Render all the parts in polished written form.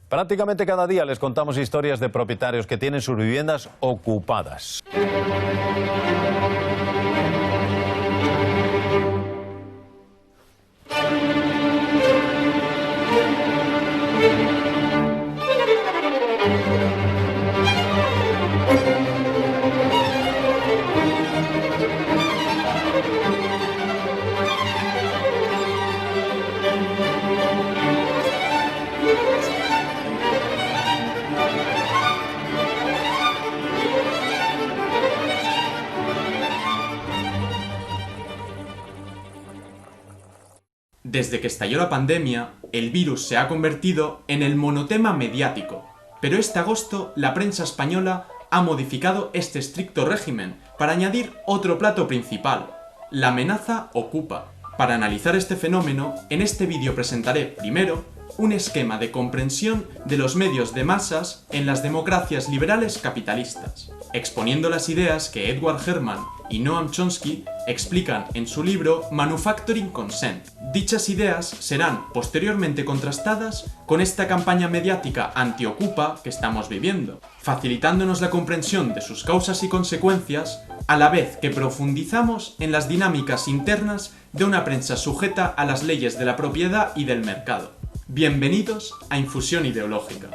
Prácticamente cada día les contamos historias de propietarios que tienen sus viviendas ocupadas. Desde que estalló la pandemia, el virus se ha convertido en el monotema mediático, pero este agosto la prensa española ha modificado este estricto régimen para añadir otro plato principal: la amenaza ocupa. Para analizar este fenómeno, en este vídeo presentaré primero un esquema de comprensión de los medios de masas en las democracias liberales capitalistas, exponiendo las ideas que Edward Herman y Noam Chomsky explican en su libro Manufacturing Consent. Dichas ideas serán posteriormente contrastadas con esta campaña mediática anti-ocupa que estamos viviendo, facilitándonos la comprensión de sus causas y consecuencias, a la vez que profundizamos en las dinámicas internas de una prensa sujeta a las leyes de la propiedad y del mercado. Bienvenidos a Infusión Ideológica.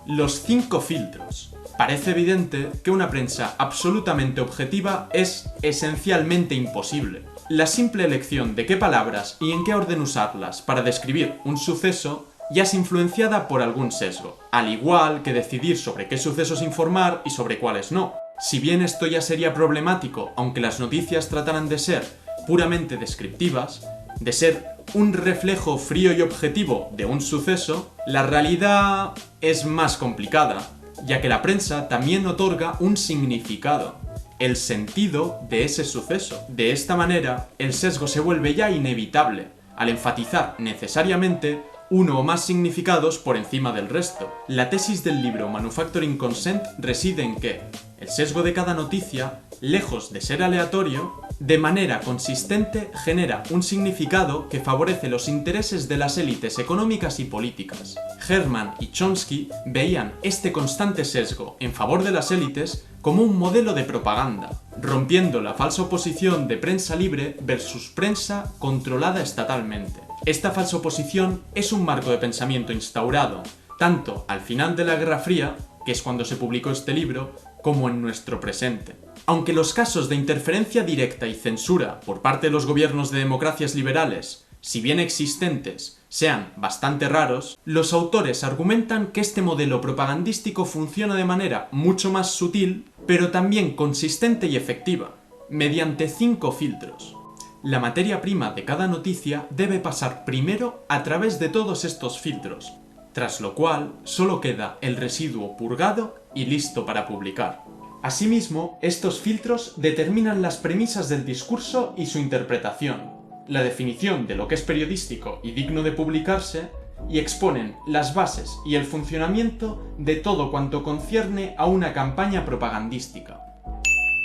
Los 5 filtros. Parece evidente que una prensa absolutamente objetiva es esencialmente imposible. La simple elección de qué palabras y en qué orden usarlas para describir un suceso ya es influenciada por algún sesgo, al igual que decidir sobre qué sucesos informar y sobre cuáles no. Si bien esto ya sería problemático, aunque las noticias trataran de ser puramente descriptivas, de ser un reflejo frío y objetivo de un suceso, la realidad es más complicada, ya que la prensa también otorga un significado, el sentido de ese suceso. De esta manera, el sesgo se vuelve ya inevitable, al enfatizar necesariamente uno o más significados por encima del resto. La tesis del libro Manufacturing Consent reside en que el sesgo de cada noticia, lejos de ser aleatorio, de manera consistente genera un significado que favorece los intereses de las élites económicas y políticas. Herman y Chomsky veían este constante sesgo en favor de las élites como un modelo de propaganda, rompiendo la falsa oposición de prensa libre versus prensa controlada estatalmente. Esta falsa oposición es un marco de pensamiento instaurado, tanto al final de la Guerra Fría, que es cuando se publicó este libro, como en nuestro presente. Aunque los casos de interferencia directa y censura por parte de los gobiernos de democracias liberales, si bien existentes, sean bastante raros, los autores argumentan que este modelo propagandístico funciona de manera mucho más sutil, pero también consistente y efectiva, mediante 5 filtros. La materia prima de cada noticia debe pasar primero a través de todos estos filtros, tras lo cual solo queda el residuo purgado y listo para publicar. Asimismo, estos filtros determinan las premisas del discurso y su interpretación, la definición de lo que es periodístico y digno de publicarse, y exponen las bases y el funcionamiento de todo cuanto concierne a una campaña propagandística.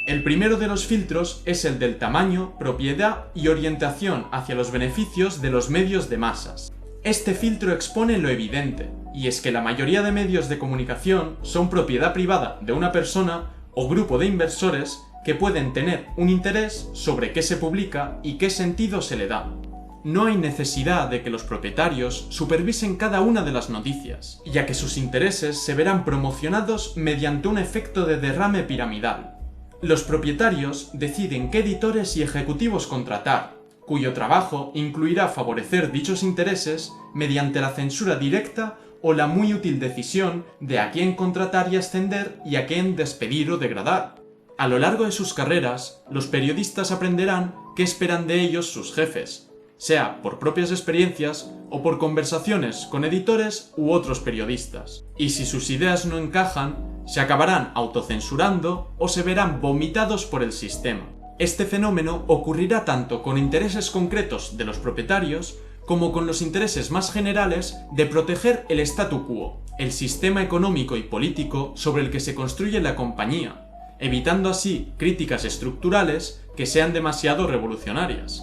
El primero de los filtros es el del tamaño, propiedad y orientación hacia los beneficios de los medios de masas. Este filtro expone lo evidente, y es que la mayoría de medios de comunicación son propiedad privada de una persona o grupo de inversores que pueden tener un interés sobre qué se publica y qué sentido se le da. No hay necesidad de que los propietarios supervisen cada una de las noticias, ya que sus intereses se verán promocionados mediante un efecto de derrame piramidal. Los propietarios deciden qué editores y ejecutivos contratar, cuyo trabajo incluirá favorecer dichos intereses mediante la censura directa o la muy útil decisión de a quién contratar y ascender y a quién despedir o degradar. A lo largo de sus carreras, los periodistas aprenderán qué esperan de ellos sus jefes, sea por propias experiencias o por conversaciones con editores u otros periodistas. Y si sus ideas no encajan, se acabarán autocensurando o se verán vomitados por el sistema. Este fenómeno ocurrirá tanto con intereses concretos de los propietarios como con los intereses más generales de proteger el statu quo, el sistema económico y político sobre el que se construye la compañía, evitando así críticas estructurales que sean demasiado revolucionarias.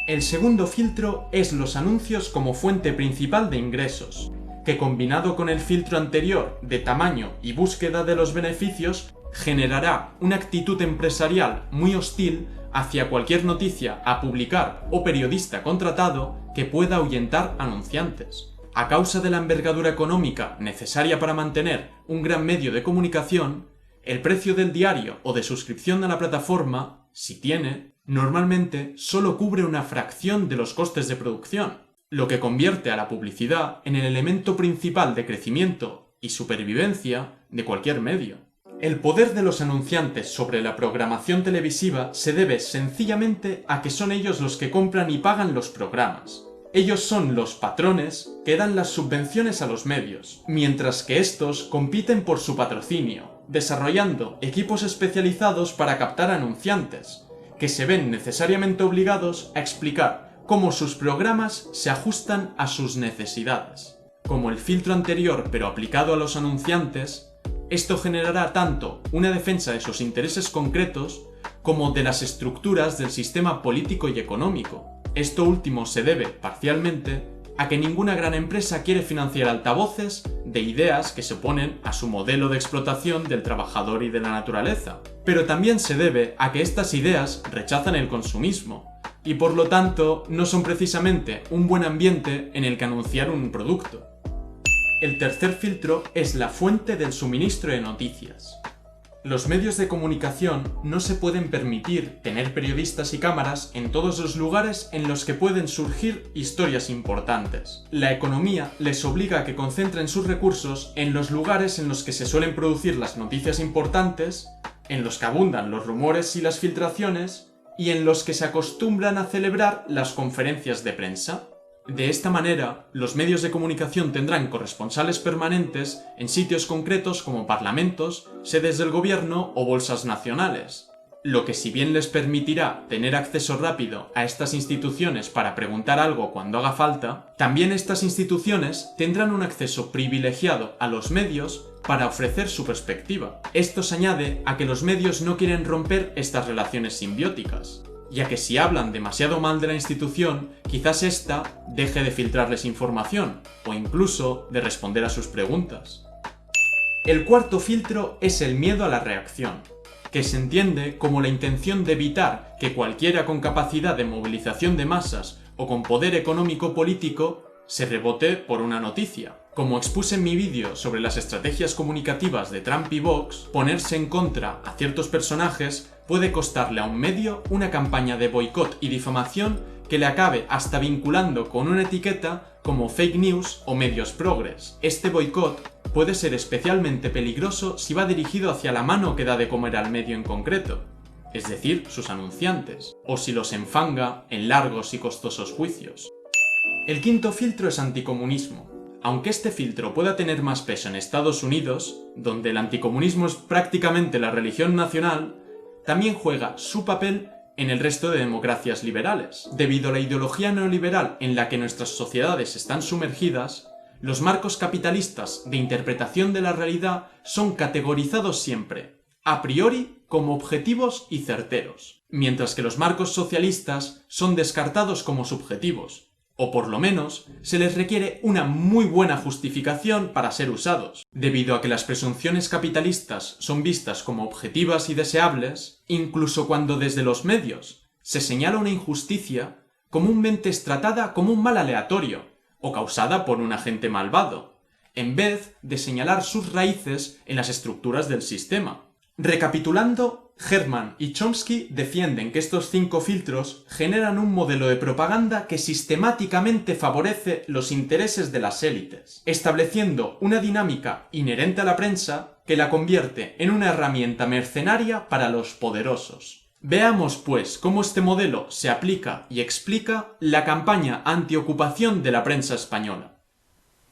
El segundo filtro es los anuncios como fuente principal de ingresos. que combinado con el filtro anterior de tamaño y búsqueda de los beneficios, generará una actitud empresarial muy hostil hacia cualquier noticia a publicar o periodista contratado que pueda ahuyentar anunciantes. A causa de la envergadura económica necesaria para mantener un gran medio de comunicación, el precio del diario o de suscripción a la plataforma, si tiene, normalmente solo cubre una fracción de los costes de producción, lo que convierte a la publicidad en el elemento principal de crecimiento y supervivencia de cualquier medio. El poder de los anunciantes sobre la programación televisiva se debe sencillamente a que son ellos los que compran y pagan los programas. Ellos son los patrones que dan las subvenciones a los medios, mientras que estos compiten por su patrocinio, desarrollando equipos especializados para captar anunciantes, que se ven necesariamente obligados a explicar cómo sus programas se ajustan a sus necesidades. Como el filtro anterior pero aplicado a los anunciantes, esto generará tanto una defensa de sus intereses concretos como de las estructuras del sistema político y económico. Esto último se debe, parcialmente, a que ninguna gran empresa quiere financiar altavoces de ideas que se oponen a su modelo de explotación del trabajador y de la naturaleza. Pero también se debe a que estas ideas rechazan el consumismo, y por lo tanto no son precisamente un buen ambiente en el que anunciar un producto. El tercer filtro es la fuente del suministro de noticias. Los medios de comunicación no se pueden permitir tener periodistas y cámaras en todos los lugares en los que pueden surgir historias importantes. La economía les obliga a que concentren sus recursos en los lugares en los que se suelen producir las noticias importantes, en los que abundan los rumores y las filtraciones, y en los que se acostumbran a celebrar las conferencias de prensa. De esta manera, los medios de comunicación tendrán corresponsales permanentes en sitios concretos como parlamentos, sedes del gobierno o bolsas nacionales, lo que si bien les permitirá tener acceso rápido a estas instituciones para preguntar algo cuando haga falta, también estas instituciones tendrán un acceso privilegiado a los medios para ofrecer su perspectiva. Esto se añade a que los medios no quieren romper estas relaciones simbióticas, ya que si hablan demasiado mal de la institución, quizás ésta deje de filtrarles información, o incluso de responder a sus preguntas. El cuarto filtro es el miedo a la reacción, que se entiende como la intención de evitar que cualquiera con capacidad de movilización de masas o con poder económico-político se rebote por una noticia. Como expuse en mi vídeo sobre las estrategias comunicativas de Trump y Vox, ponerse en contra a ciertos personajes puede costarle a un medio una campaña de boicot y difamación que le acabe hasta vinculando con una etiqueta como fake news o medios progres. Este boicot puede ser especialmente peligroso si va dirigido hacia la mano que da de comer al medio en concreto, es decir, sus anunciantes, o si los enfanga en largos y costosos juicios. El quinto filtro es anticomunismo. Aunque este filtro pueda tener más peso en Estados Unidos, donde el anticomunismo es prácticamente la religión nacional, también juega su papel en el resto de democracias liberales. Debido a la ideología neoliberal en la que nuestras sociedades están sumergidas, los marcos capitalistas de interpretación de la realidad son categorizados siempre, a priori, como objetivos y certeros, mientras que los marcos socialistas son descartados como subjetivos, o por lo menos se les requiere una muy buena justificación para ser usados. Debido a que las presunciones capitalistas son vistas como objetivas y deseables, incluso cuando desde los medios se señala una injusticia, comúnmente es tratada como un mal aleatorio o causada por un agente malvado, en vez de señalar sus raíces en las estructuras del sistema. Recapitulando, Herman y Chomsky defienden que estos 5 filtros generan un modelo de propaganda que sistemáticamente favorece los intereses de las élites, estableciendo una dinámica inherente a la prensa que la convierte en una herramienta mercenaria para los poderosos. Veamos, pues, cómo este modelo se aplica y explica la campaña antiocupación de la prensa española.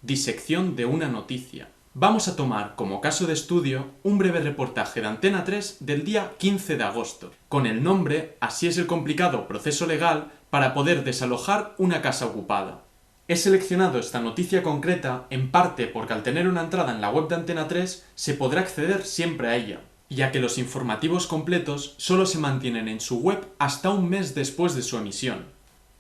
Disección de una noticia. Vamos a tomar como caso de estudio un breve reportaje de Antena 3 del día 15 de agosto, con el nombre Así es el complicado proceso legal para poder desalojar una casa ocupada. He seleccionado esta noticia concreta en parte porque al tener una entrada en la web de Antena 3 se podrá acceder siempre a ella, ya que los informativos completos solo se mantienen en su web hasta un mes después de su emisión.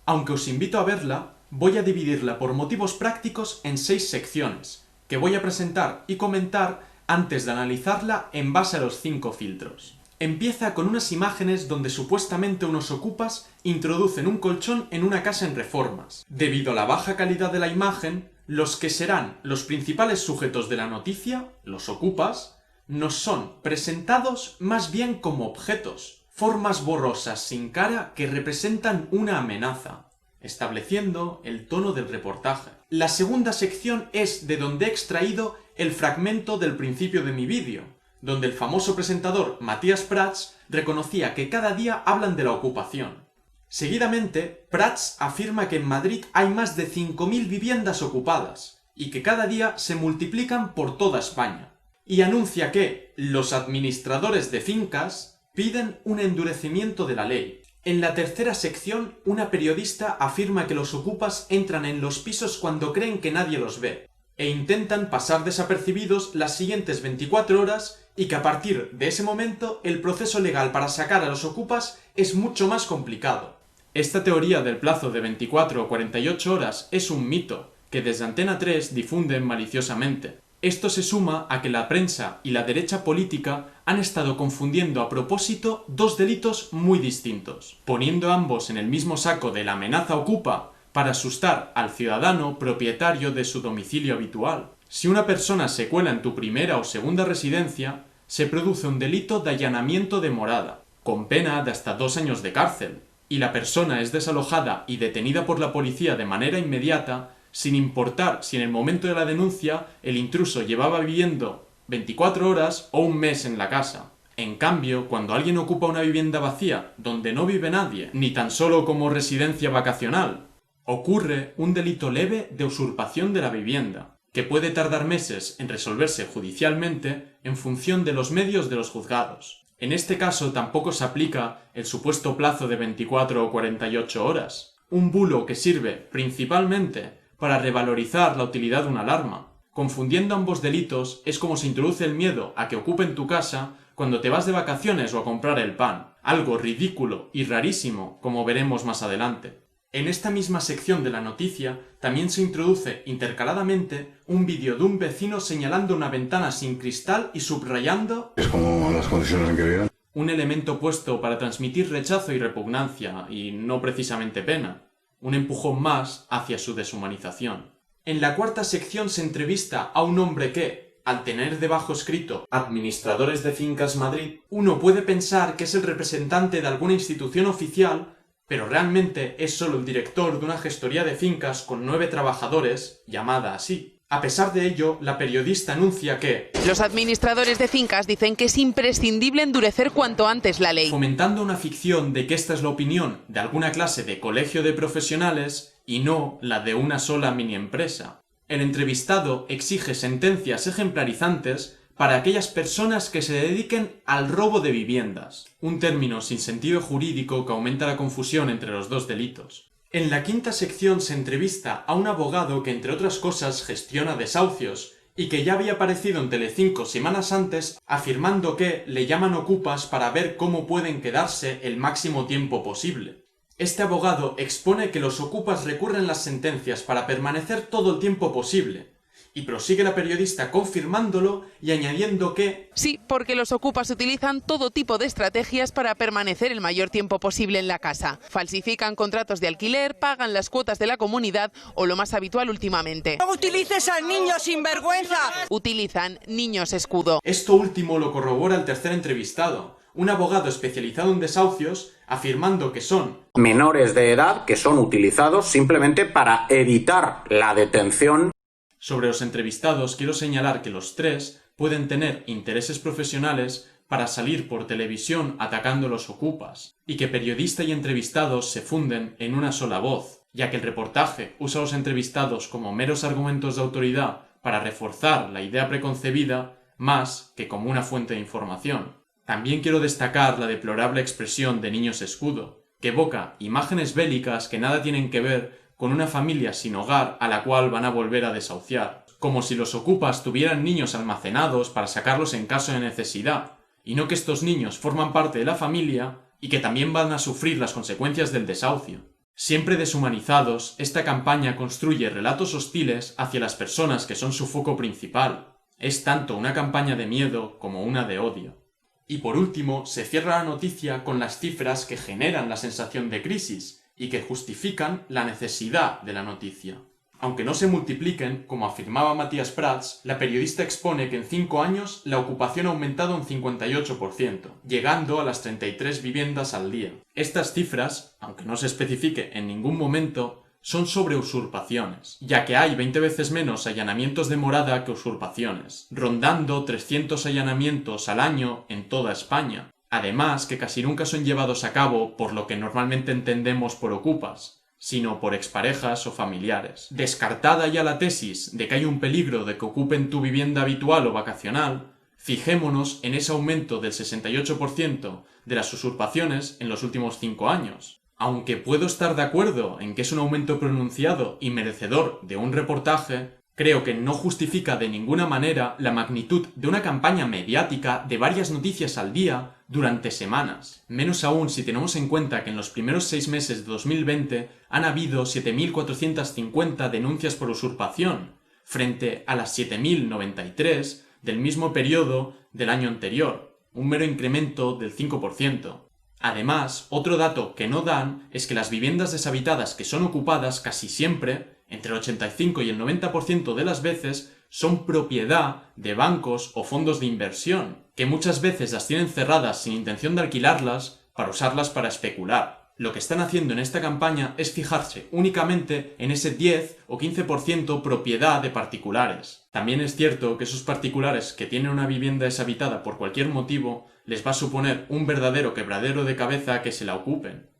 Aunque os invito a verla, voy a dividirla por motivos prácticos en 6 secciones, que voy a presentar y comentar antes de analizarla en base a los 5 filtros. Empieza con unas imágenes donde supuestamente unos ocupas introducen un colchón en una casa en Reformas. Debido a la baja calidad de la imagen, los que serán los principales sujetos de la noticia, los ocupas, nos son presentados más bien como objetos, formas borrosas sin cara que representan una amenaza, estableciendo el tono del reportaje. La segunda sección es de donde he extraído el fragmento del principio de mi vídeo, donde el famoso presentador Matías Prats reconocía que cada día hablan de la ocupación. Seguidamente, Prats afirma que en Madrid hay más de 5.000 viviendas ocupadas y que cada día se multiplican por toda España. Y anuncia que los administradores de fincas piden un endurecimiento de la ley. En la tercera sección, una periodista afirma que los ocupas entran en los pisos cuando creen que nadie los ve, e intentan pasar desapercibidos las siguientes 24 horas y que a partir de ese momento el proceso legal para sacar a los ocupas es mucho más complicado. Esta teoría del plazo de 24 o 48 horas es un mito que desde Antena 3 difunden maliciosamente. Esto se suma a que la prensa y la derecha política han estado confundiendo a propósito dos delitos muy distintos, poniendo ambos en el mismo saco de la amenaza ocupa para asustar al ciudadano propietario de su domicilio habitual. Si una persona se cuela en tu primera o segunda residencia, se produce un delito de allanamiento de morada, con pena de hasta 2 años de cárcel, y la persona es desalojada y detenida por la policía de manera inmediata, sin importar si en el momento de la denuncia el intruso llevaba viviendo 24 horas o un mes en la casa. En cambio, cuando alguien ocupa una vivienda vacía donde no vive nadie, ni tan solo como residencia vacacional, ocurre un delito leve de usurpación de la vivienda, que puede tardar meses en resolverse judicialmente en función de los medios de los juzgados. En este caso tampoco se aplica el supuesto plazo de 24 o 48 horas, un bulo que sirve principalmente para revalorizar la utilidad de una alarma. Confundiendo ambos delitos es como se introduce el miedo a que ocupen tu casa cuando te vas de vacaciones o a comprar el pan, algo ridículo y rarísimo, como veremos más adelante. En esta misma sección de la noticia también se introduce intercaladamente un vídeo de un vecino señalando una ventana sin cristal y subrayando es como las condiciones en que viven. Un elemento puesto para transmitir rechazo y repugnancia, y no precisamente pena, un empujón más hacia su deshumanización. En la cuarta sección se entrevista a un hombre que, al tener debajo escrito Administradores de Fincas Madrid, uno puede pensar que es el representante de alguna institución oficial, pero realmente es solo el director de una gestoría de fincas con 9 trabajadores, llamada así. A pesar de ello, la periodista anuncia que los administradores de fincas dicen que es imprescindible endurecer cuanto antes la ley, fomentando una ficción de que esta es la opinión de alguna clase de colegio de profesionales y no la de una sola mini empresa. El entrevistado exige sentencias ejemplarizantes para aquellas personas que se dediquen al robo de viviendas, un término sin sentido jurídico que aumenta la confusión entre los dos delitos. En la quinta sección se entrevista a un abogado que, entre otras cosas, gestiona desahucios y que ya había aparecido en Telecinco semanas antes afirmando que le llaman ocupas para ver cómo pueden quedarse el máximo tiempo posible. Este abogado expone que los ocupas recurren las sentencias para permanecer todo el tiempo posible, y prosigue la periodista confirmándolo y añadiendo que sí, porque los ocupas utilizan todo tipo de estrategias para permanecer el mayor tiempo posible en la casa. Falsifican contratos de alquiler, pagan las cuotas de la comunidad o lo más habitual últimamente, ¡no utilices al niño sinvergüenza! Utilizan niños escudo. Esto último lo corrobora el tercer entrevistado, un abogado especializado en desahucios, afirmando que son menores de edad que son utilizados simplemente para evitar la detención. Sobre los entrevistados quiero señalar que los 3 pueden tener intereses profesionales para salir por televisión atacando a los ocupas, y que periodista y entrevistados se funden en una sola voz, ya que el reportaje usa a los entrevistados como meros argumentos de autoridad para reforzar la idea preconcebida más que como una fuente de información. También quiero destacar la deplorable expresión de niños escudo, que evoca imágenes bélicas que nada tienen que ver con una familia sin hogar a la cual van a volver a desahuciar, como si los ocupas tuvieran niños almacenados para sacarlos en caso de necesidad, y no que estos niños forman parte de la familia y que también van a sufrir las consecuencias del desahucio. Siempre deshumanizados, esta campaña construye relatos hostiles hacia las personas que son su foco principal. Es tanto una campaña de miedo como una de odio. Y por último, se cierra la noticia con las cifras que generan la sensación de crisis y que justifican la necesidad de la noticia. Aunque no se multipliquen, como afirmaba Matías Prats, la periodista expone que en 5 años la ocupación ha aumentado un 58%, llegando a las 33 viviendas al día. Estas cifras, aunque no se especifique en ningún momento, son sobre usurpaciones, ya que hay 20 veces menos allanamientos de morada que usurpaciones, rondando 300 allanamientos al año en toda España. Además, que casi nunca son llevados a cabo por lo que normalmente entendemos por ocupas, sino por exparejas o familiares. Descartada ya la tesis de que hay un peligro de que ocupen tu vivienda habitual o vacacional, fijémonos en ese aumento del 68% de las usurpaciones en los últimos 5 años. Aunque puedo estar de acuerdo en que es un aumento pronunciado y merecedor de un reportaje, creo que no justifica de ninguna manera la magnitud de una campaña mediática de varias noticias al día durante semanas. Menos aún si tenemos en cuenta que en los primeros 6 meses de 2020 han habido 7.450 denuncias por usurpación, frente a las 7.093 del mismo periodo del año anterior, un mero incremento del 5%. Además, otro dato que no dan es que las viviendas deshabitadas que son ocupadas casi siempre, entre el 85 y el 90% de las veces, son propiedad de bancos o fondos de inversión, que muchas veces las tienen cerradas sin intención de alquilarlas para usarlas para especular. Lo que están haciendo en esta campaña es fijarse únicamente en ese 10 o 15% propiedad de particulares. También es cierto que esos particulares que tienen una vivienda deshabitada por cualquier motivo les va a suponer un verdadero quebradero de cabeza que se la ocupen.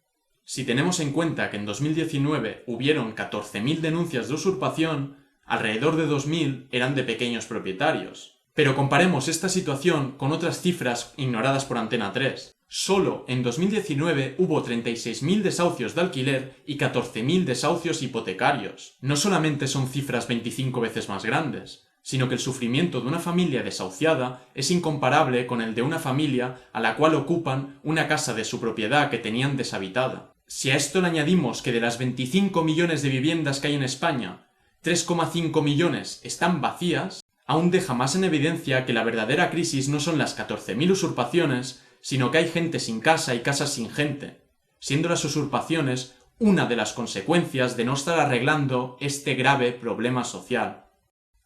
Si tenemos en cuenta que en 2019 hubieron 14.000 denuncias de usurpación, alrededor de 2.000 eran de pequeños propietarios. Pero comparemos esta situación con otras cifras ignoradas por Antena 3. Solo en 2019 hubo 36.000 desahucios de alquiler y 14.000 desahucios hipotecarios. No solamente son cifras 25 veces más grandes, sino que el sufrimiento de una familia desahuciada es incomparable con el de una familia a la cual ocupan una casa de su propiedad que tenían deshabitada. Si a esto le añadimos que de las 25 millones de viviendas que hay en España, 3,5 millones están vacías, aún deja más en evidencia que la verdadera crisis no son las 14.000 usurpaciones, sino que hay gente sin casa y casas sin gente, siendo las usurpaciones una de las consecuencias de no estar arreglando este grave problema social.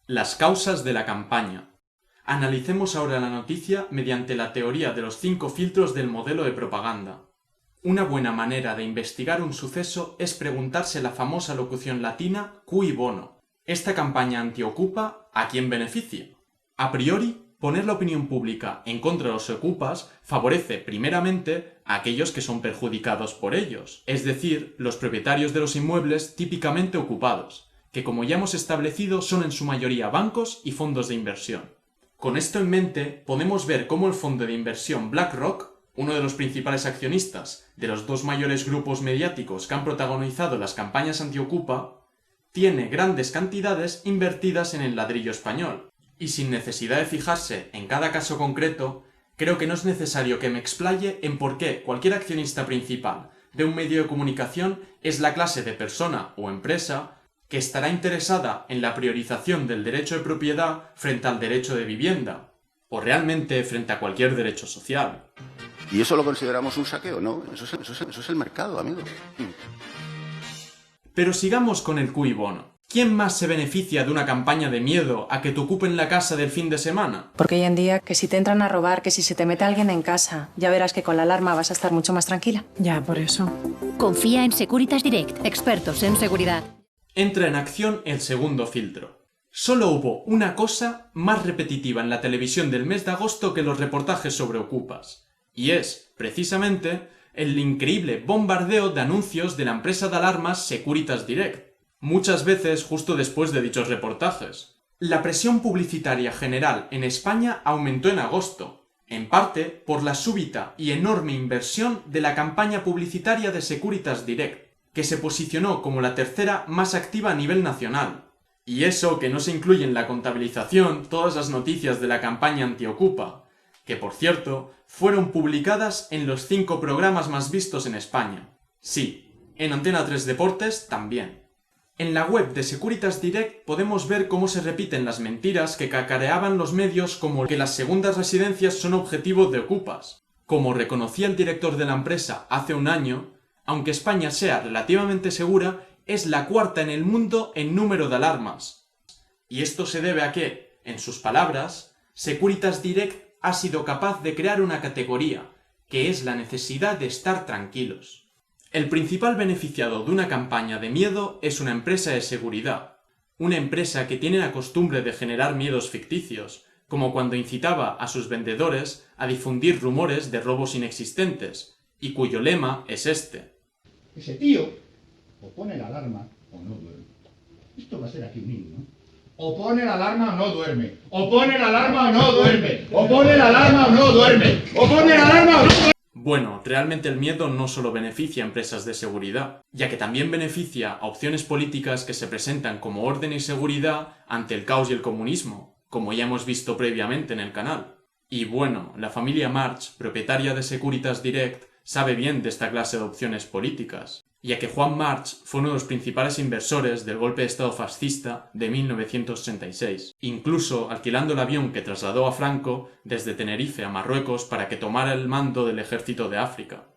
Las causas de la campaña. Analicemos ahora la noticia mediante la teoría de los 5 filtros del modelo de propaganda. Una buena manera de investigar un suceso es preguntarse la famosa locución latina cui bono. Esta campaña antiocupa, ¿a quién beneficia? A priori, poner la opinión pública en contra de los ocupas favorece primeramente a aquellos que son perjudicados por ellos, es decir, los propietarios de los inmuebles típicamente ocupados, que como ya hemos establecido son en su mayoría bancos y fondos de inversión. Con esto en mente, podemos ver cómo el fondo de inversión BlackRock, uno de los principales accionistas de los 2 mayores grupos mediáticos que han protagonizado las campañas antiocupa, tiene grandes cantidades invertidas en el ladrillo español. Y sin necesidad de fijarse en cada caso concreto, creo que no es necesario que me explaye en por qué cualquier accionista principal de un medio de comunicación es la clase de persona o empresa que estará interesada en la priorización del derecho de propiedad frente al derecho de vivienda, o realmente frente a cualquier derecho social. ¿Y eso lo consideramos un saqueo? No, eso es el mercado, amigo. Pero sigamos con el cui bono. ¿Quién más se beneficia de una campaña de miedo a que te ocupen la casa del fin de semana? Porque hoy en día, que si te entran a robar, que si se te mete alguien en casa, ya verás que con la alarma vas a estar mucho más tranquila. Ya, por eso. Confía en Securitas Direct, expertos en seguridad. Entra en acción el segundo filtro. Solo hubo una cosa más repetitiva en la televisión del mes de agosto que los reportajes sobre ocupas. Y es, precisamente, el increíble bombardeo de anuncios de la empresa de alarmas Securitas Direct, muchas veces justo después de dichos reportajes. La presión publicitaria general en España aumentó en agosto, en parte por la súbita y enorme inversión de la campaña publicitaria de Securitas Direct, que se posicionó como la tercera más activa a nivel nacional. Y eso que no se incluye en la contabilización todas las noticias de la campaña antiocupa, que por cierto, fueron publicadas en los 5 programas más vistos en España. Sí, En Antena 3 Deportes también. En la web de Securitas Direct podemos ver cómo se repiten las mentiras que cacareaban los medios, como que las segundas residencias son objetivo de ocupas. Como reconocía el director de la empresa hace un año, aunque España sea relativamente segura, es la cuarta en el mundo en número de alarmas. Y esto se debe a que, en sus palabras, Securitas Direct ha sido capaz de crear una categoría, que es la necesidad de estar tranquilos. El principal beneficiado de una campaña de miedo es una empresa de seguridad, una empresa que tiene la costumbre de generar miedos ficticios, como cuando incitaba a sus vendedores a difundir rumores de robos inexistentes, y cuyo lema es este. Ese tío o pone la alarma o no duerme. Esto va a ser aquí un himno, ¿no? O pone la alarma o no duerme. O pone la alarma o no duerme. O pone la alarma o no duerme. O pone la alarma o no duerme. Bueno, realmente el miedo no solo beneficia a empresas de seguridad, ya que también beneficia a opciones políticas que se presentan como orden y seguridad ante el caos y el comunismo, como ya hemos visto previamente en el canal. Y bueno, la familia March, propietaria de Securitas Direct, sabe bien de esta clase de opciones políticas, ya que Juan March fue uno de los principales inversores del golpe de Estado fascista de 1986, incluso alquilando el avión que trasladó a Franco desde Tenerife a Marruecos para que tomara el mando del ejército de África.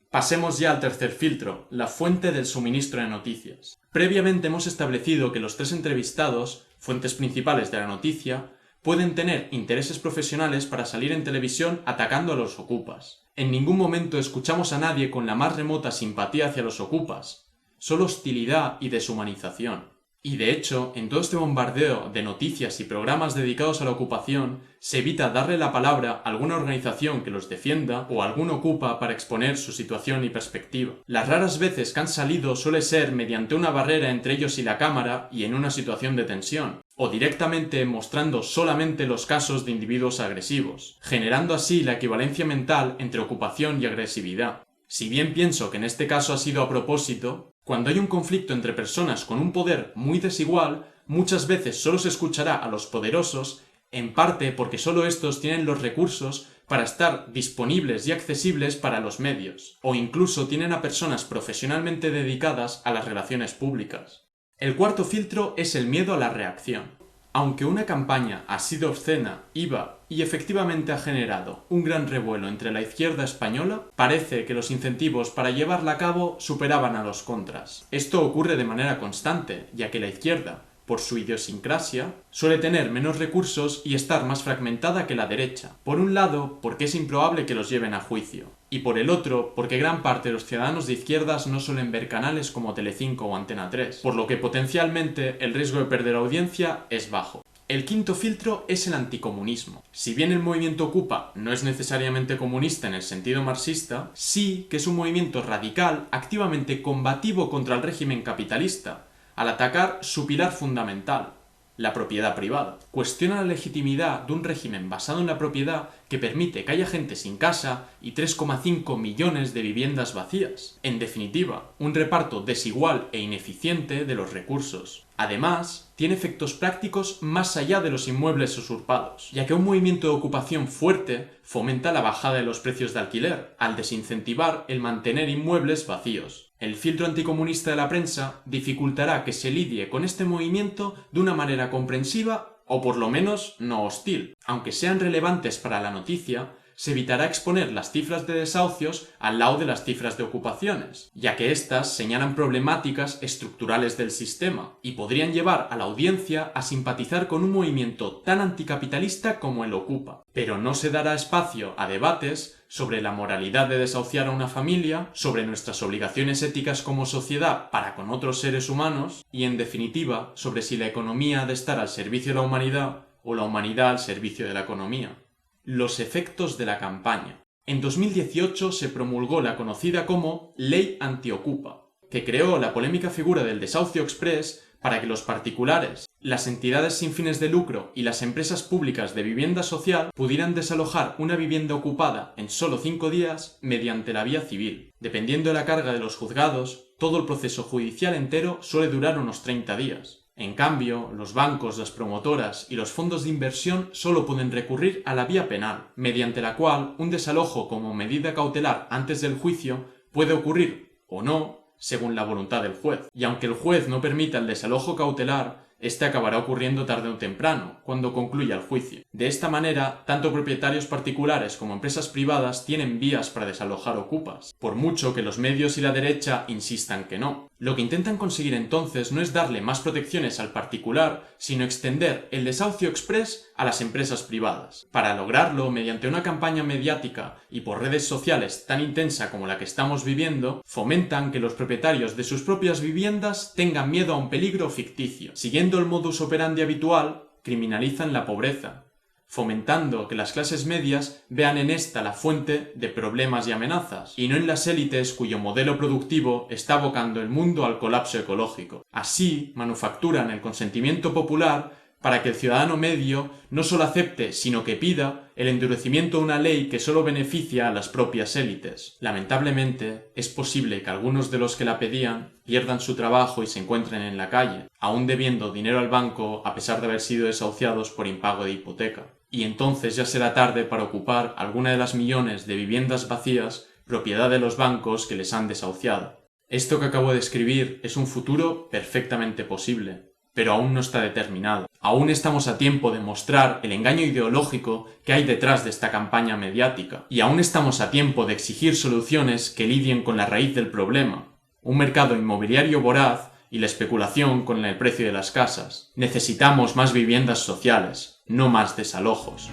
Pasemos ya al tercer filtro, la fuente del suministro de noticias. Previamente hemos establecido que los tres entrevistados, fuentes principales de la noticia, pueden tener intereses profesionales para salir en televisión atacando a los ocupas. En ningún momento escuchamos a nadie con la más remota simpatía hacia los ocupas, solo hostilidad y deshumanización. Y de hecho, en todo este bombardeo de noticias y programas dedicados a la ocupación, se evita darle la palabra a alguna organización que los defienda o a algún ocupa para exponer su situación y perspectiva. Las raras veces que han salido suele ser mediante una barrera entre ellos y la cámara y en una situación de tensión, o directamente mostrando solamente los casos de individuos agresivos, generando así la equivalencia mental entre ocupación y agresividad. Si bien pienso que en este caso ha sido a propósito, cuando hay un conflicto entre personas con un poder muy desigual, muchas veces solo se escuchará a los poderosos, en parte porque solo estos tienen los recursos para estar disponibles y accesibles para los medios, o incluso tienen a personas profesionalmente dedicadas a las relaciones públicas. El cuarto filtro es el miedo a la reacción. Aunque una campaña ha sido obscena, iba y efectivamente ha generado un gran revuelo entre la izquierda española, parece que los incentivos para llevarla a cabo superaban a los contras. Esto ocurre de manera constante, ya que la izquierda, por su idiosincrasia, suele tener menos recursos y estar más fragmentada que la derecha. Por un lado, porque es improbable que los lleven a juicio, y por el otro, porque gran parte de los ciudadanos de izquierdas no suelen ver canales como Telecinco o Antena 3, por lo que potencialmente el riesgo de perder audiencia es bajo. El quinto filtro es el anticomunismo. Si bien el movimiento Ocupa no es necesariamente comunista en el sentido marxista, sí que es un movimiento radical, activamente combativo contra el régimen capitalista, al atacar su pilar fundamental, la propiedad privada. Cuestiona la legitimidad de un régimen basado en la propiedad que permite que haya gente sin casa y 3,5 millones de viviendas vacías. En definitiva, un reparto desigual e ineficiente de los recursos. Además, tiene efectos prácticos más allá de los inmuebles usurpados, ya que un movimiento de ocupación fuerte fomenta la bajada de los precios de alquiler, al desincentivar el mantener inmuebles vacíos. El filtro anticomunista de la prensa dificultará que se lidie con este movimiento de una manera comprensiva o por lo menos no hostil. Aunque sean relevantes para la noticia, se evitará exponer las cifras de desahucios al lado de las cifras de ocupaciones, ya que éstas señalan problemáticas estructurales del sistema y podrían llevar a la audiencia a simpatizar con un movimiento tan anticapitalista como el Ocupa. Pero no se dará espacio a debates sobre la moralidad de desahuciar a una familia, sobre nuestras obligaciones éticas como sociedad para con otros seres humanos y, en definitiva, sobre si la economía ha de estar al servicio de la humanidad o la humanidad al servicio de la economía. Los efectos de la campaña. En 2018 se promulgó la conocida como Ley Antiocupa, que creó la polémica figura del desahucio express para que los particulares, las entidades sin fines de lucro y las empresas públicas de vivienda social pudieran desalojar una vivienda ocupada en solo 5 días mediante la vía civil. Dependiendo de la carga de los juzgados, todo el proceso judicial entero suele durar unos 30 días. En cambio, los bancos, las promotoras y los fondos de inversión solo pueden recurrir a la vía penal, mediante la cual un desalojo como medida cautelar antes del juicio puede ocurrir o no, según la voluntad del juez. Y aunque el juez no permita el desalojo cautelar, este acabará ocurriendo tarde o temprano, cuando concluya el juicio. De esta manera, tanto propietarios particulares como empresas privadas tienen vías para desalojar ocupas, por mucho que los medios y la derecha insistan que no. Lo que intentan conseguir entonces no es darle más protecciones al particular, sino extender el desahucio exprés a las empresas privadas. Para lograrlo, mediante una campaña mediática y por redes sociales tan intensa como la que estamos viviendo, fomentan que los propietarios de sus propias viviendas tengan miedo a un peligro ficticio. Siguiendo el modus operandi habitual, criminalizan la pobreza, fomentando que las clases medias vean en esta la fuente de problemas y amenazas, y no en las élites cuyo modelo productivo está abocando el mundo al colapso ecológico. Así, manufacturan el consentimiento popular para que el ciudadano medio no solo acepte, sino que pida el endurecimiento de una ley que solo beneficia a las propias élites. Lamentablemente, es posible que algunos de los que la pedían pierdan su trabajo y se encuentren en la calle, aún debiendo dinero al banco a pesar de haber sido desahuciados por impago de hipoteca. Y entonces ya será tarde para ocupar alguna de las millones de viviendas vacías propiedad de los bancos que les han desahuciado. Esto que acabo de escribir es un futuro perfectamente posible, pero aún no está determinado. Aún estamos a tiempo de mostrar el engaño ideológico que hay detrás de esta campaña mediática, y aún estamos a tiempo de exigir soluciones que lidien con la raíz del problema, un mercado inmobiliario voraz y la especulación con el precio de las casas. Necesitamos más viviendas sociales, no más desalojos.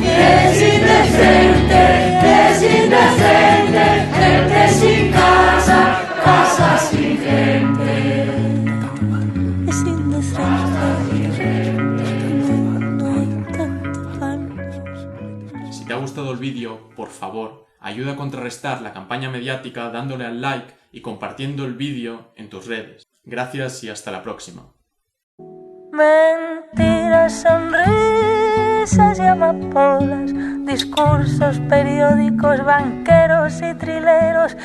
Es indecente, gente sin casa, casa sin gente. Es indecente, no hay tanto pan. Si te ha gustado el vídeo, por favor, ayuda a contrarrestar la campaña mediática dándole al like y compartiendo el vídeo en tus redes. Gracias y hasta la próxima. Mentiras, sonrisas y amapolas, discursos periódicos, banqueros y trileros.